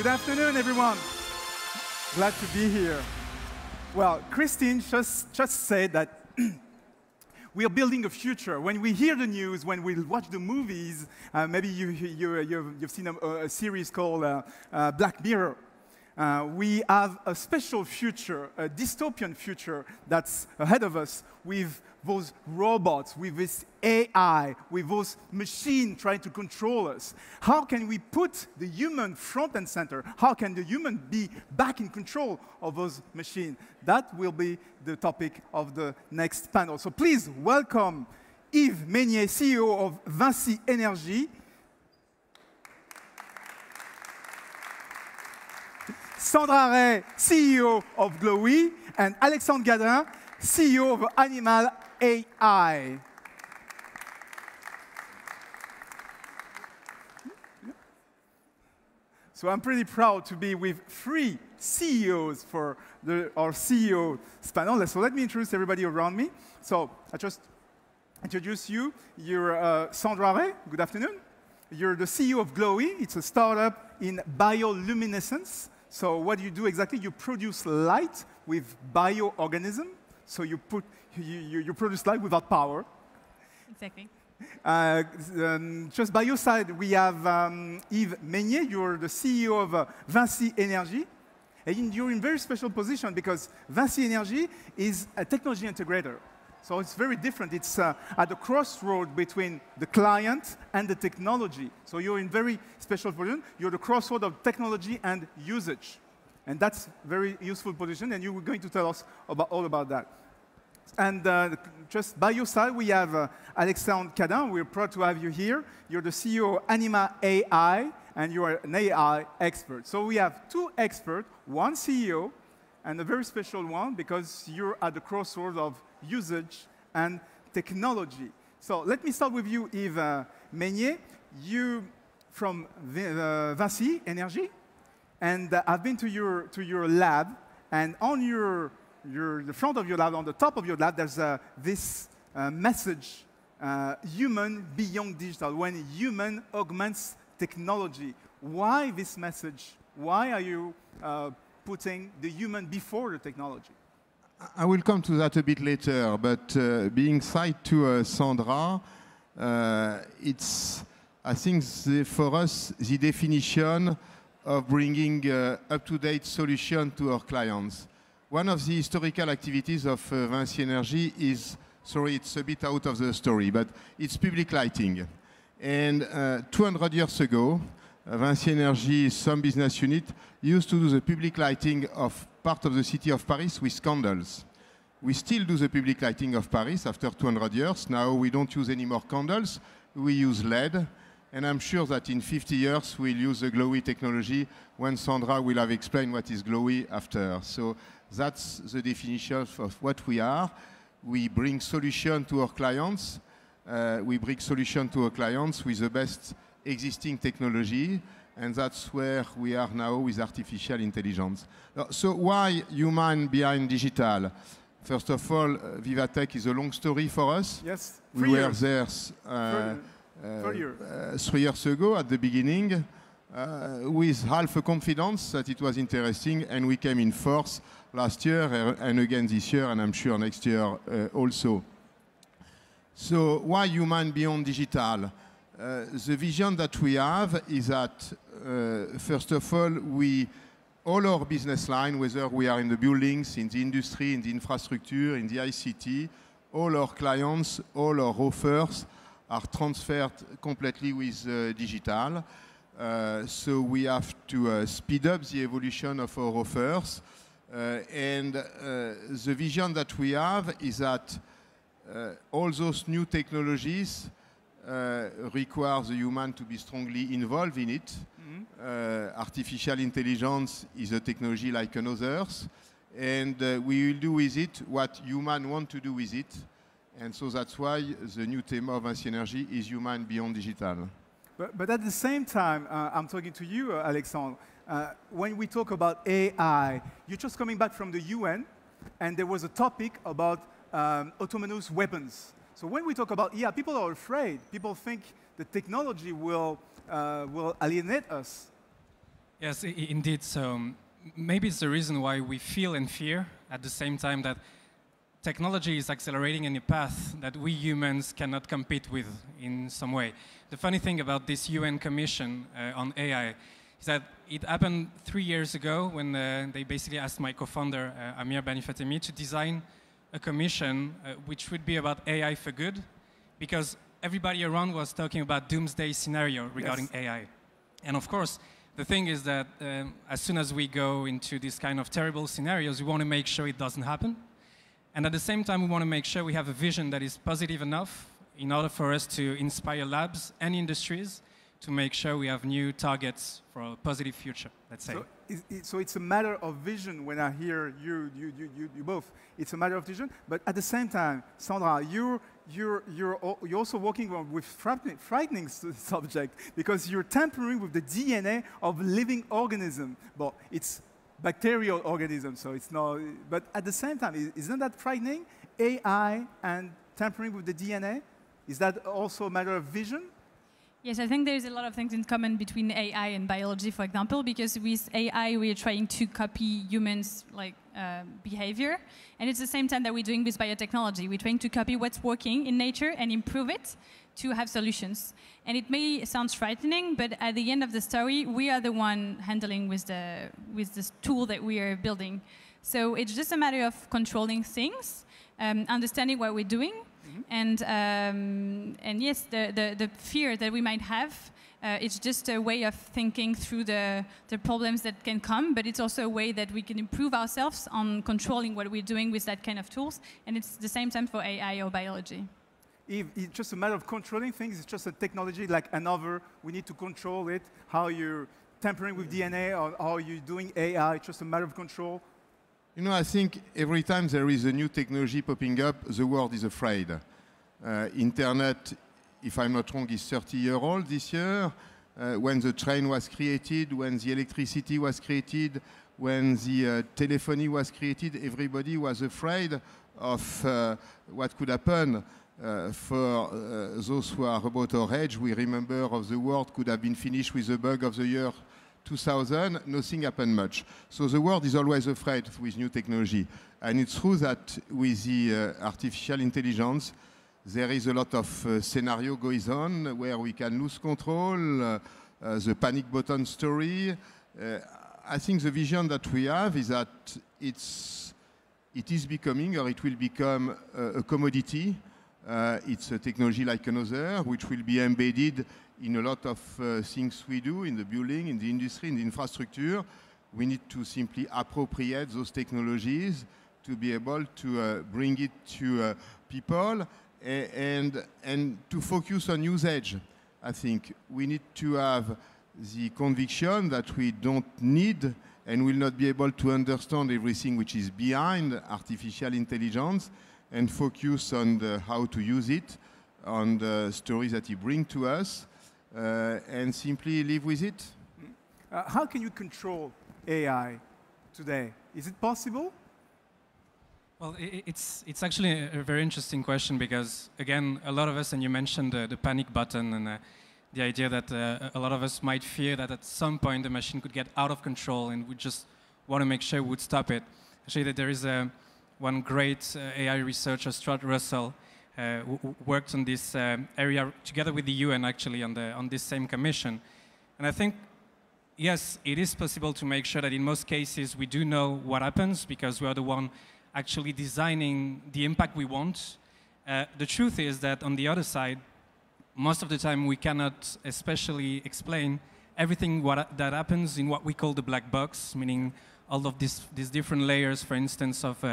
Good afternoon, everyone. Glad to be here. Well, Christine just said that we are building a future. When we hear the news, when we watch the movies, maybe you've seen a series called Black Mirror. We have a special future, a dystopian future that's ahead of us with those robots, with this AI, with those machines trying to control us. How can we put the human front and center? How can the human be back in control of those machines? That will be the topic of the next panel. So please welcome Yves Meignet, CEO of VINCI Energies. Sandra Ray, CEO of Glowy, and Alexandre Gadin, CEO of Animal AI. So I'm pretty proud to be with three CEOs for our CEO panel. So let me introduce everybody around me. So I just introduce you. You're Sandra Ray. Good afternoon. You're the CEO of Glowy. It's a startup in bioluminescence. So what do you do exactly? You produce light with bioorganisms. So you produce light without power. Exactly. Just by your side, we have Yves Meignet. You're the CEO of VINCI Energies. And you're in a very special position because VINCI Energies is a technology integrator. So it's very different. It's at the crossroad between the client and the technology. So you're in very special position. You're the crossroad of technology and usage. And that's a very useful position, and you're going to tell us all about that. And just by your side, we have Alexandre Gadin. We're proud to have you here. You're the CEO of Animal AI, and you are an AI expert. So we have two experts, one CEO, and a very special one because you're at the crossroads of usage and technology. So let me start with you, Yves Meignet. You from VINCI Energies, and I've been to your lab, and on the front of your lab, on the top of your lab, there's this message, human beyond digital, when human augments technology. Why this message? Why are you putting the human before the technology? I will come to that a bit later, but being side to Sandra, it's, I think, for us, the definition of bringing up-to-date solution to our clients. One of the historical activities of VINCI Energies is, sorry, it's a bit out of the story, but it's public lighting. And 200 years ago, VINCI Energies, some business unit, used to do the public lighting of part of the city of Paris with candles. We still do the public lighting of Paris after 200 years. Now we don't use any more candles, we use LED. And I'm sure that in 50 years we'll use the Glowy technology when Sandra will have explained what is Glowy after. So that's the definition of what we are. We bring solution to our clients. We bring solution to our clients with the best existing technology. And that's where we are now with artificial intelligence. So why human behind digital? First of all, Vivatech is a long story for us. Yes, we were there 3 years ago at the beginning with half a confidence that it was interesting, and we came in force last year and again this year, and I'm sure next year also. So why human beyond digital? The vision that we have is that, first of all our business line, whether we are in the buildings, in the industry, in the infrastructure, in the ICT, all our clients, all our offers are transferred completely with digital. So we have to speed up the evolution of our offers. And the vision that we have is that all those new technologies require the human to be strongly involved in it. Artificial intelligence is a technology like another. And we will do with it what humans want to do with it. And so that's why the new theme of VINCI Energies is human beyond digital. But at the same time, I'm talking to you, Alexandre. When we talk about AI, you're just coming back from the UN, and there was a topic about autonomous weapons. So when we talk about AI, people are afraid. People think the technology will alienate us. Yes, indeed. So maybe it's the reason why we feel and fear at the same time that technology is accelerating in a path that we humans cannot compete with in some way. The funny thing about this UN Commission on AI is that it happened 3 years ago when they basically asked my co-founder, Amir Bani Fatemi, to design a commission which would be about AI for good, because everybody around was talking about doomsday scenario regarding AI. And of course, the thing is that as soon as we go into this kind of terrible scenarios, we want to make sure it doesn't happen. And at the same time, we want to make sure we have a vision that is positive enough in order for us to inspire labs and industries to make sure we have new targets for a positive future, let's say. So it's a matter of vision when I hear you both. It's a matter of vision, but at the same time, Sandra, you're also working with frightening subject because you're tampering with the DNA of living organism. Well, it's bacterial organism, so it's not. But at the same time, isn't that frightening? AI and tampering with the DNA, is that also a matter of vision? Yes, I think there's a lot of things in common between AI and biology, for example, because with AI we're trying to copy humans' behavior, and it's the same time that we're doing with biotechnology. We're trying to copy what's working in nature and improve it to have solutions. And it may sound frightening, but at the end of the story, we are the one handling with this tool that we are building. So it's just a matter of controlling things, understanding what we're doing. And yes, the fear that we might have, it's just a way of thinking through the problems that can come, but it's also a way that we can improve ourselves on controlling what we're doing with that kind of tools, and it's the same time for AI or biology. If it's just a matter of controlling things, it's just a technology like another, we need to control it, how you're tampering with DNA or how you're doing AI, it's just a matter of control. You know, I think every time there is a new technology popping up, the world is afraid. Internet, if I'm not wrong, is 30-year-old this year. When the train was created, when the electricity was created, when the telephony was created, everybody was afraid of what could happen. For those who are about our age, we remember of the world could have been finished with the bug of the year 2000, nothing happened much. So the world is always afraid with new technology. And it's true that with the artificial intelligence, there is a lot of scenario going on where we can lose control, the panic button story. I think the vision that we have is that it is becoming, or it will become a commodity. It's a technology like another, which will be embedded in a lot of things we do in the building, in the industry, in the infrastructure. We need to simply appropriate those technologies to be able to bring it to people and to focus on usage. I think we need to have the conviction that we don't need and will not be able to understand everything which is behind artificial intelligence, and focus on how to use it, on the stories that it brings to us, and simply live with it. How can you control AI today? Is it possible? Well, it's actually a very interesting question because, again, a lot of us, and you mentioned the panic button and the idea that a lot of us might fear that at some point the machine could get out of control and we just want to make sure we would stop it. Actually, that there is one great AI researcher, Stuart Russell, who worked on this area together with the UN, actually, on this same commission. And I think, yes, it is possible to make sure that in most cases we do know what happens because we are the one actually designing the impact we want. The truth is that on the other side, most of the time we cannot especially explain everything that happens in what we call the black box, meaning all of these different layers, for instance, of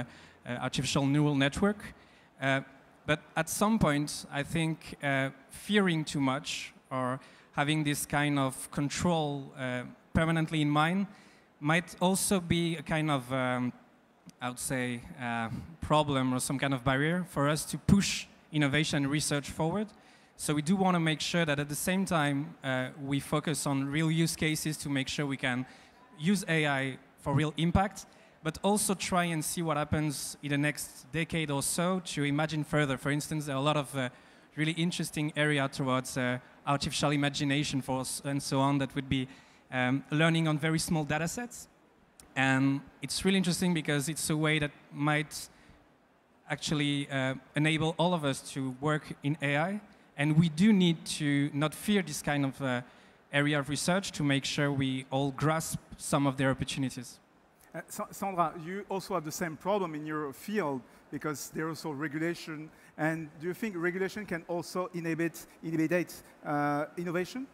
artificial neural network. But at some point, I think fearing too much or having this kind of control permanently in mind might also be a kind of, I would say, problem or some kind of barrier for us to push innovation and research forward. So we do want to make sure that at the same time, we focus on real use cases to make sure we can use AI for real impact, but also try and see what happens in the next decade or so to imagine further. For instance, there are a lot of really interesting area towards artificial imagination and so on that would be learning on very small data sets. And it's really interesting because it's a way that might actually enable all of us to work in AI. And we do need to not fear this kind of area of research to make sure we all grasp some of their opportunities. Sandra, you also have the same problem in your field because there's also regulation. And do you think regulation can also inhibit innovation?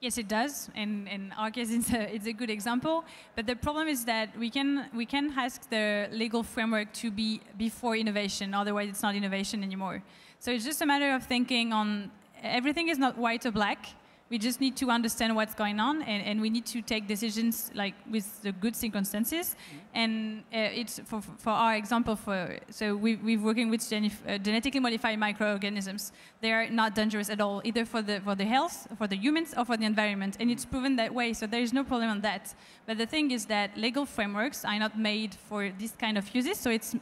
Yes, it does. In our case, it's a good example. But the problem is that we can ask the legal framework to be before innovation. Otherwise, it's not innovation anymore. So it's just a matter of thinking on everything is not white or black. We just need to understand what's going on, and we need to take decisions like with the good circumstances. And it's for our example. So we're working with genetically modified microorganisms. They are not dangerous at all, either for the health, for the humans, or for the environment. And it's proven that way. So there is no problem on that. But the thing is that legal frameworks are not made for this kind of uses. So it's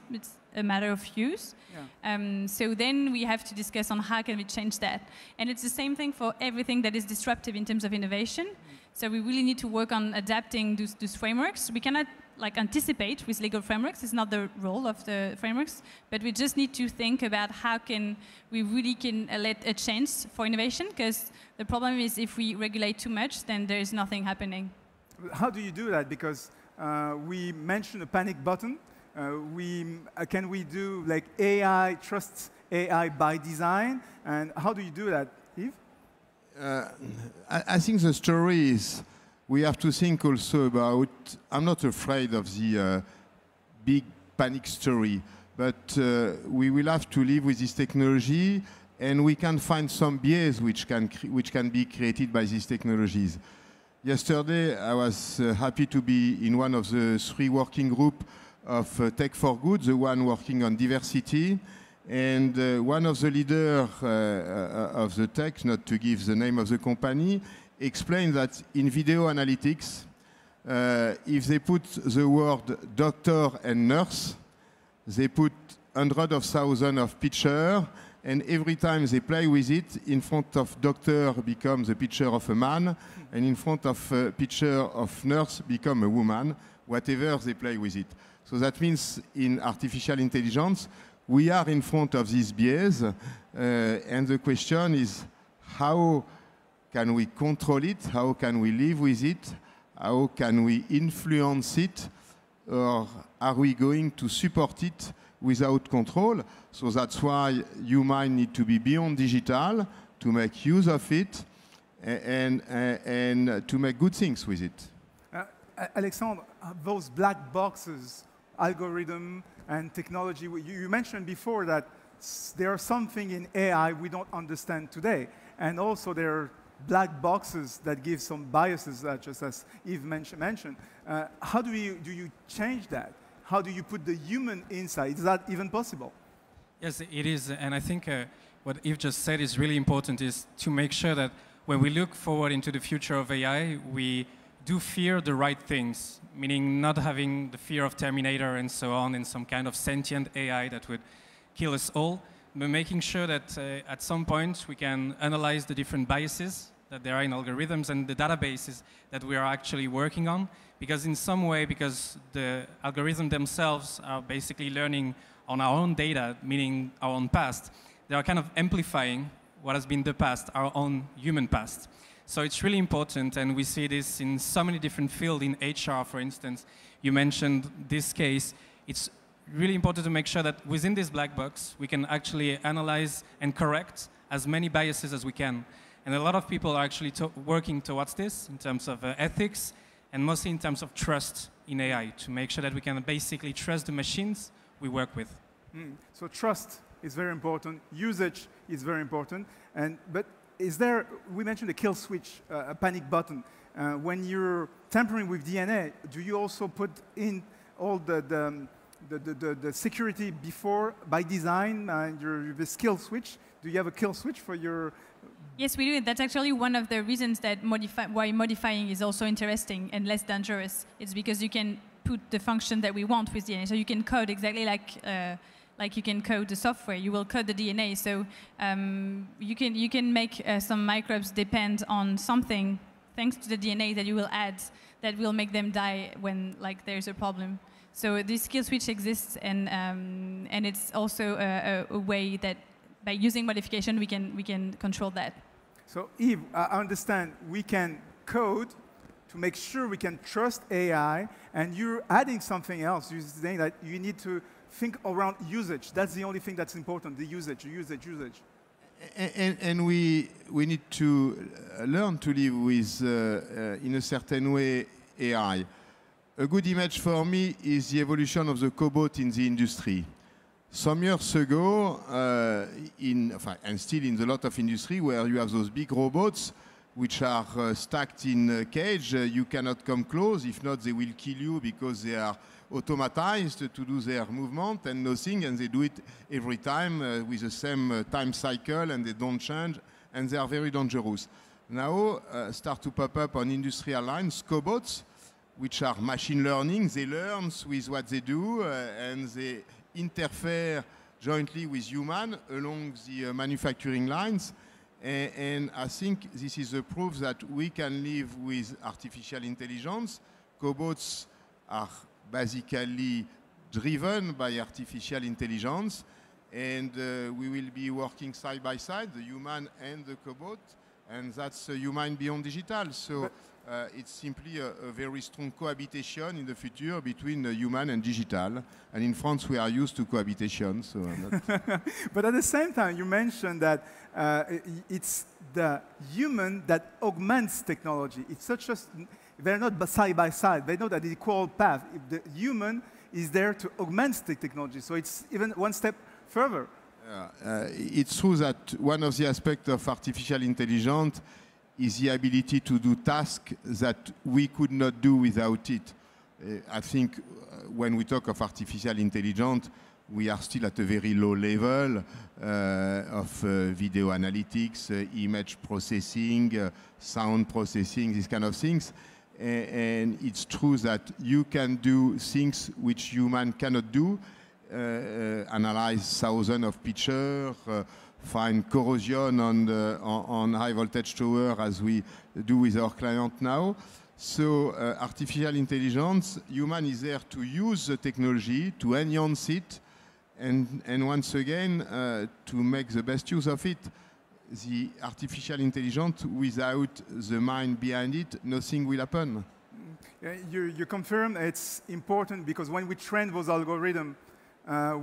a matter of use. Yeah. So then we have to discuss on how can we change that. And it's the same thing for everything that is disruptive in terms of innovation. So we really need to work on adapting those frameworks. We cannot anticipate with legal frameworks. It's not the role of the frameworks. But we just need to think about how can we really let a chance for innovation, because the problem is if we regulate too much, then there is nothing happening. How do you do that? Because we mentioned a panic button. Can we do like AI, trust AI by design? And how do you do that, Yves? I think the story is we have to think also about, I'm not afraid of the big panic story, but we will have to live with this technology, and we can find some bias which can be created by these technologies. Yesterday, I was happy to be in one of the 3 working groups of Tech for Good, the one working on diversity. And one of the leaders of the tech, not to give the name of the company, explained that in video analytics, if they put the word doctor and nurse, they put hundreds of thousands of pictures, and every time they play with it, in front of doctor becomes a picture of a man, and in front of a picture of nurse become a woman, whatever they play with it. So that means in artificial intelligence, we are in front of this bias, and the question is how can we control it? How can we live with it? How can we influence it? Or are we going to support it without control? So that's why humans need to be beyond digital to make use of it and to make good things with it. Alexandre, those black boxes, algorithm and technology, you mentioned before that there are something in AI we don't understand today. And also there are black boxes that give some biases, just as Yves mentioned. How do you change that? How do you put the human inside? Is that even possible? Yes, it is. And I think what Yves just said is really important, is to make sure that when we look forward into the future of AI, we do fear the right things, meaning not having the fear of Terminator and so on, and some kind of sentient AI that would kill us all, but making sure that at some point we can analyze the different biases that there are in algorithms and the databases that we are actually working on, because in some way, because the algorithms themselves are basically learning on our own data, meaning our own past, they are kind of amplifying what has been the past, our own human past. So it's really important, and we see this in so many different fields. In HR, for instance, you mentioned this case. It's really important to make sure that within this black box, we can actually analyze and correct as many biases as we can. And a lot of people are actually working towards this in terms of ethics, and mostly in terms of trust in AI, to make sure that we can basically trust the machines we work with. So trust is very important. Usage is very important. But is there, we mentioned a kill switch, a panic button. When you're tampering with DNA, do you also put in all the security before, by design, the kill switch? Do you have a kill switch for your... Yes, we do. That's actually one of the reasons that why modifying is also interesting and less dangerous. It's because you can put the function that we want with DNA. So you can code exactly like you can code the software. You will code the DNA. So you can make some microbes depend on something thanks to the DNA that you will add that will make them die when like there's a problem. So this kill switch exists, and it's also a way that by using modification we can control that. So Yves, I understand we can code to make sure we can trust AI, and you're adding something else. You're saying that you need to think around usage. That's the only thing that's important, the usage. And we need to learn to live with, in a certain way, AI. A good image for me is the evolution of the cobot in the industry. Some years ago, and still in a lot of industry, where you have those big robots which are stacked in a cage, you cannot come close. If not, they will kill you because they are automatized to do their movement and nothing, and they do it every time with the same time cycle, and they don't change, and they are very dangerous. Now, start to pop up on industrial lines, cobots, which are machine learning. They learn with what they do, and they interfere jointly with human along the manufacturing lines. And I think this is a proof that we can live with artificial intelligence. Cobots are basically driven by artificial intelligence, and we will be working side by side, the human and the cobot, and that's human beyond digital. So it's simply a very strong cohabitation in the future between human and digital. And in France, we are used to cohabitation. So But at the same time, you mentioned that it's the human that augments technology. It's not just, they're not side by side. They know that the equal path. If the human is there to augment the technology. So it's even one step further. It's true that one of the aspects of artificial intelligence is the ability to do tasks that we could not do without it. I think when we talk of artificial intelligence, we are still at a very low level of video analytics, image processing, sound processing, these kind of things. And it's true that you can do things which human cannot do, analyze thousands of pictures, find corrosion on high voltage tower as we do with our client now. So artificial intelligence, human is there to use the technology, to enhance it, and once again, to make the best use of it. The artificial intelligence, without the mind behind it, nothing will happen. You confirm it's important because when we train those algorithms,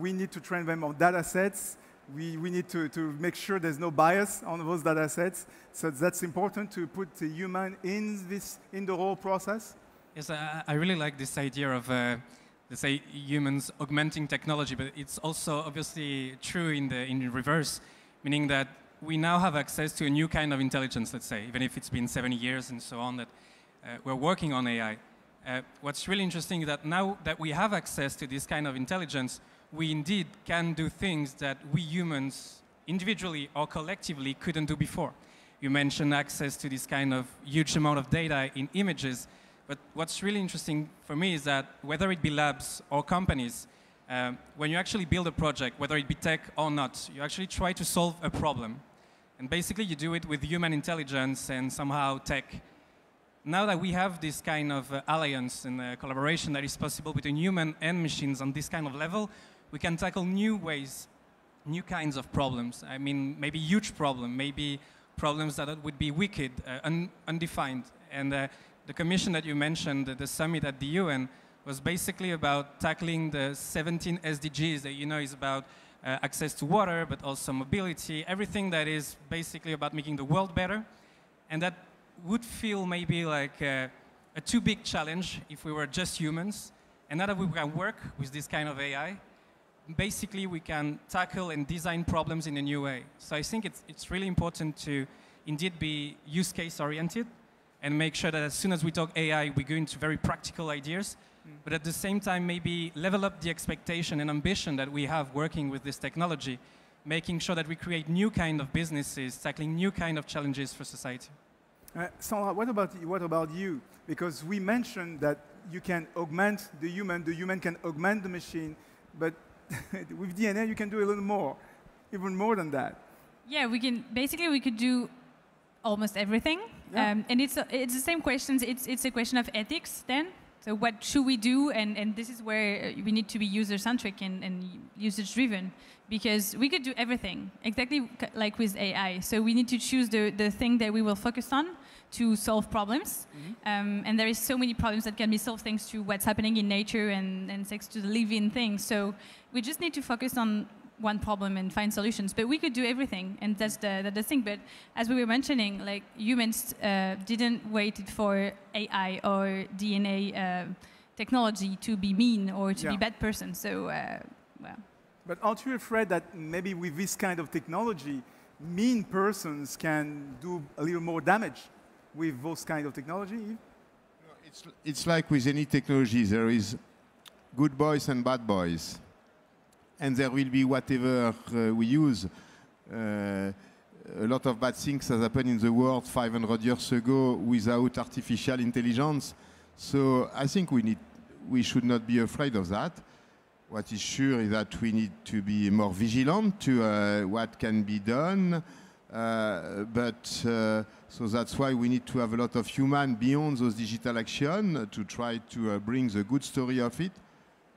we need to train them on data sets. We need to make sure there's no bias on those data sets. So that's important to put the human in the whole process. Yes, I really like this idea of, let's say, humans augmenting technology, but it's also obviously true in the reverse, meaning that we now have access to a new kind of intelligence, let's say, even if it's been 70 years and so on, that we're working on AI. What's really interesting is that now that we have access to this kind of intelligence, we indeed can do things that we humans, individually or collectively, couldn't do before. You mentioned access to this kind of huge amount of data in images, but what's really interesting for me is that whether it be labs or companies, when you actually build a project, whether it be tech or not, you actually try to solve a problem. And basically you do it with human intelligence and somehow tech. Now that we have this kind of alliance and collaboration that is possible between human and machines on this kind of level, we can tackle new ways, new kinds of problems. I mean, maybe huge problems, maybe problems that would be wicked, undefined. And the commission that you mentioned, the summit at the UN, was basically about tackling the 17 SDGs that you know is about access to water, but also mobility, everything that is basically about making the world better. And that would feel maybe like a too big challenge if we were just humans. And now that we can work with this kind of AI, basically we can tackle and design problems in a new way. So I think it's really important to indeed be use case oriented and make sure that as soon as we talk AI, we go into very practical ideas. But at the same time, maybe level up the expectation and ambition that we have working with this technology, making sure that we create new kind of businesses, tackling new kind of challenges for society. Sandra, what about you? Because we mentioned that you can augment the human can augment the machine, but with DNA you can do a little more, even more than that. Yeah, we could do almost everything. Yeah. And it's the same questions. It's a question of ethics then. So what should we do? And this is where we need to be user-centric and usage-driven, because we could do everything, exactly like with AI. So we need to choose the thing that we will focus on to solve problems. And there is so many problems that can be solved thanks to what's happening in nature and thanks to the living things. So we just need to focus on one problem and find solutions. But we could do everything, and that's the thing. But as we were mentioning, like humans didn't wait for AI or DNA technology to be mean or to be bad person. So, well. But aren't you afraid that maybe with this kind of technology, mean persons can do a little more damage with those kind of technology? It's like with any technology, there is good boys and bad boys. And there will be whatever we use. A lot of bad things has happened in the world 500 years ago without artificial intelligence. So I think we should not be afraid of that. What is sure is that we need to be more vigilant to what can be done. So that's why we need to have a lot of human beyond those digital action to try to bring the good story of it,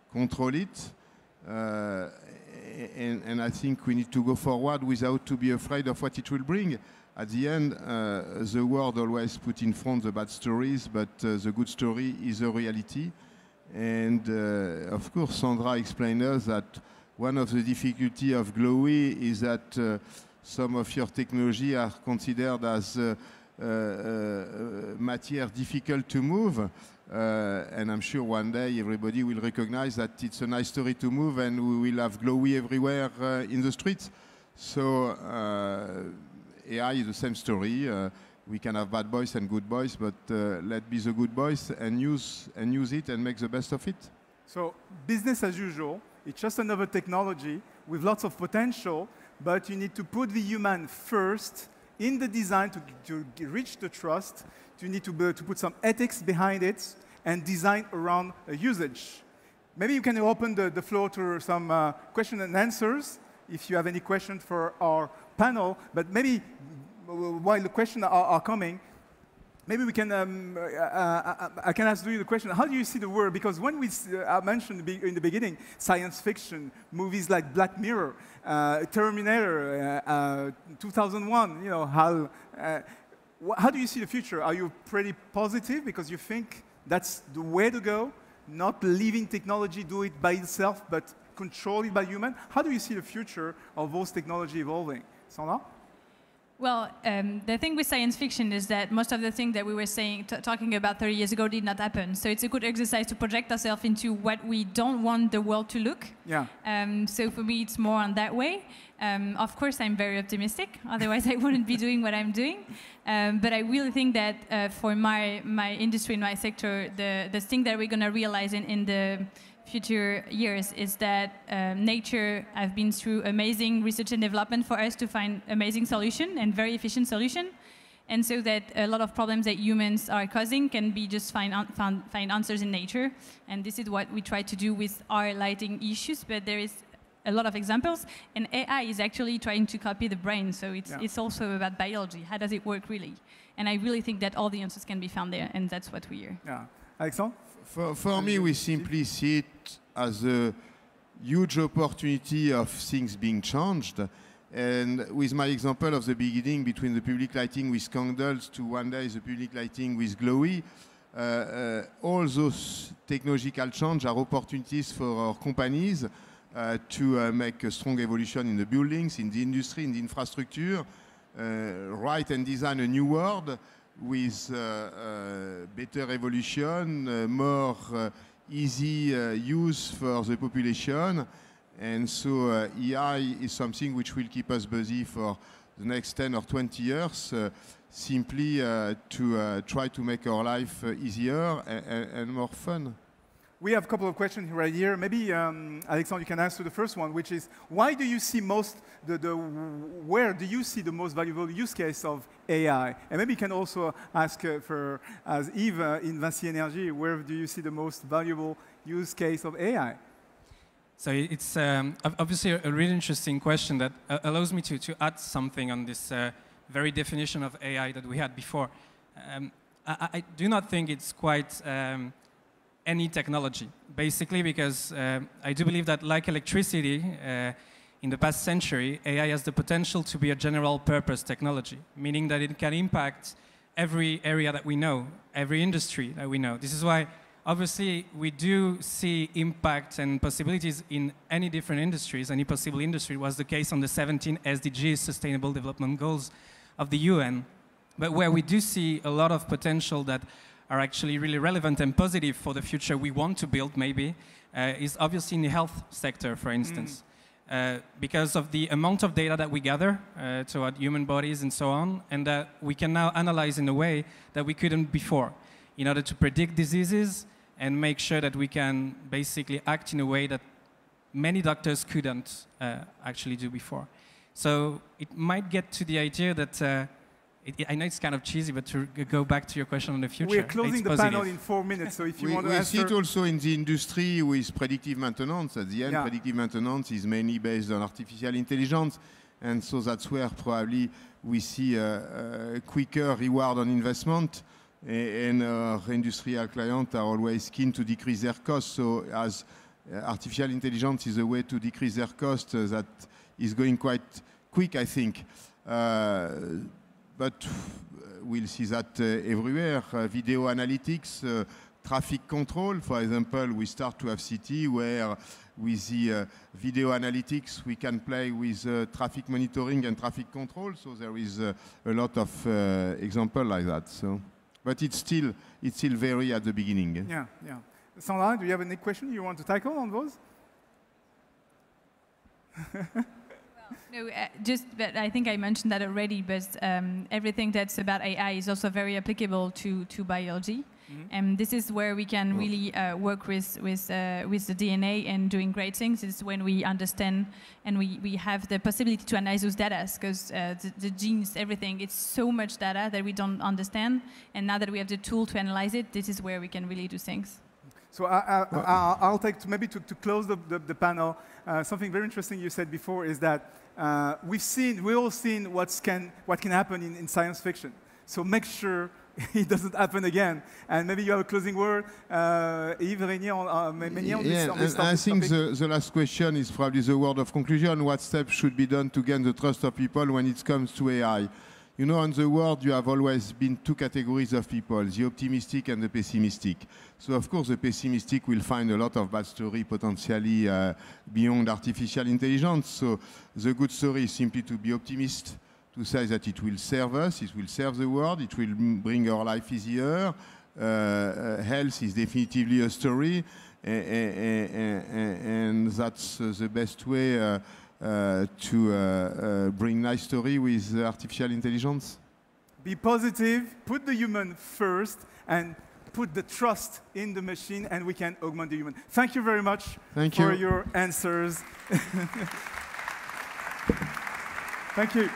control it. And I think we need to go forward without to be afraid of what it will bring. At the end, the world always put in front the bad stories, but the good story is a reality. And of course, Sandra explained us that one of the difficulties of Glowy is that some of your technology are considered as material difficult to move. And I'm sure one day everybody will recognize that it's a nice story to move, and we will have Glowy everywhere in the streets. So AI is the same story. We can have bad boys and good boys, but let's be the good boys and use it and make the best of it. So business as usual, it's just another technology with lots of potential, but you need to put the human first in the design to reach the trust. You need to put some ethics behind it and design around usage. Maybe you can open the floor to some question and answers if you have any questions for our panel. But maybe while the questions are coming, maybe we can, I can ask you the question, how do you see the world? Because when I mentioned in the beginning, science fiction, movies like Black Mirror, Terminator, 2001, you know, how do you see the future? Are you pretty positive because you think that's the way to go? Not leaving technology do it by itself, but control it by human? How do you see the future of those technology evolving? Sandra? Well, the thing with science fiction is that most of the things that we were talking about 30 years ago did not happen. So it's a good exercise to project ourselves into what we don't want the world to look. Yeah. So for me, it's more on that way. Of course, I'm very optimistic. Otherwise, I wouldn't be doing what I'm doing. But I really think that for my industry, in my sector, the thing that we're going to realize in the future years is that nature has been through amazing research and development for us to find amazing solution and very efficient solution. And so that a lot of problems that humans are causing can be just find answers in nature. And this is what we try to do with our lighting issues, but there is a lot of examples. And AI is actually trying to copy the brain, so it's also about biology. How does it work really? And I really think that all the answers can be found there, and that's what we hear. Yeah. Alexandre? For me, we simply see it as a huge opportunity of things being changed. And with my example of the beginning between the public lighting with candles to one day the public lighting with Glowy, all those technological changes are opportunities for our companies to make a strong evolution in the buildings, in the industry, in the infrastructure, write and design a new world with better evolution, more easy use for the population. And so AI is something which will keep us busy for the next 10 or 20 years, simply to try to make our life easier and more fun. We have a couple of questions right here. Maybe, Alexandre, you can answer the first one, which is, why do you see where do you see the most valuable use case of AI? And maybe you can also ask as Yves in VINCI Energies, where do you see the most valuable use case of AI? So it's obviously a really interesting question that allows me to add something on this very definition of AI that we had before. I do not think it's quite any technology, basically because I do believe that like electricity, in the past century, AI has the potential to be a general purpose technology, meaning that it can impact every area that we know, every industry that we know. This is why, obviously, we do see impact and possibilities in any different industries. Any possible industry was the case on the 17 SDGs, Sustainable Development Goals of the UN. But where we do see a lot of potential that are actually really relevant and positive for the future we want to build, maybe, is obviously in the health sector, for instance. Because of the amount of data that we gather toward human bodies and so on, and that we can now analyze in a way that we couldn't before, in order to predict diseases and make sure that we can basically act in a way that many doctors couldn't actually do before. So it might get to the idea that, I know it's kind of cheesy, but to go back to your question on the future. We're closing the panel in 4 minutes, so if you want to answer... We see it also in the industry with predictive maintenance. At the end, predictive maintenance is mainly based on artificial intelligence, and so that's where probably we see a quicker reward on investment, and our industrial clients are always keen to decrease their costs. So as artificial intelligence is a way to decrease their costs, that is going quite quick, I think. But we'll see that everywhere. Video analytics, traffic control, for example, we start to have city where with the video analytics we can play with traffic monitoring and traffic control. So there is a lot of examples like that. So, but it's still very at the beginning. Yeah. Sandra, do you have any question you want to tackle on those? No, but I think I mentioned that already, but everything that's about AI is also very applicable to biology. And this is where we can really work with the DNA and doing great things. It's when we understand and we have the possibility to analyze those data, because the genes, everything, it's so much data that we don't understand. And now that we have the tool to analyze it, this is where we can really do things. So I'll take, maybe to close the panel, something very interesting you said before is that we've all seen what can happen in science fiction. So make sure it doesn't happen again. And maybe you have a closing word, Yves, Régnier, on this I think topic. the last question is probably the word of conclusion. What steps should be done to gain the trust of people when it comes to AI? You know, in the world, you have always been two categories of people, the optimistic and the pessimistic. So, of course, the pessimistic will find a lot of bad story potentially beyond artificial intelligence. So, the good story is simply to be optimist, to say that it will serve us, it will serve the world, it will bring our life easier. Health is definitively a story, and that's the best way to bring nice story with artificial intelligence. Be positive, put the human first, and put the trust in the machine, and we can augment the human. Thank you very much for your answers. Thank you.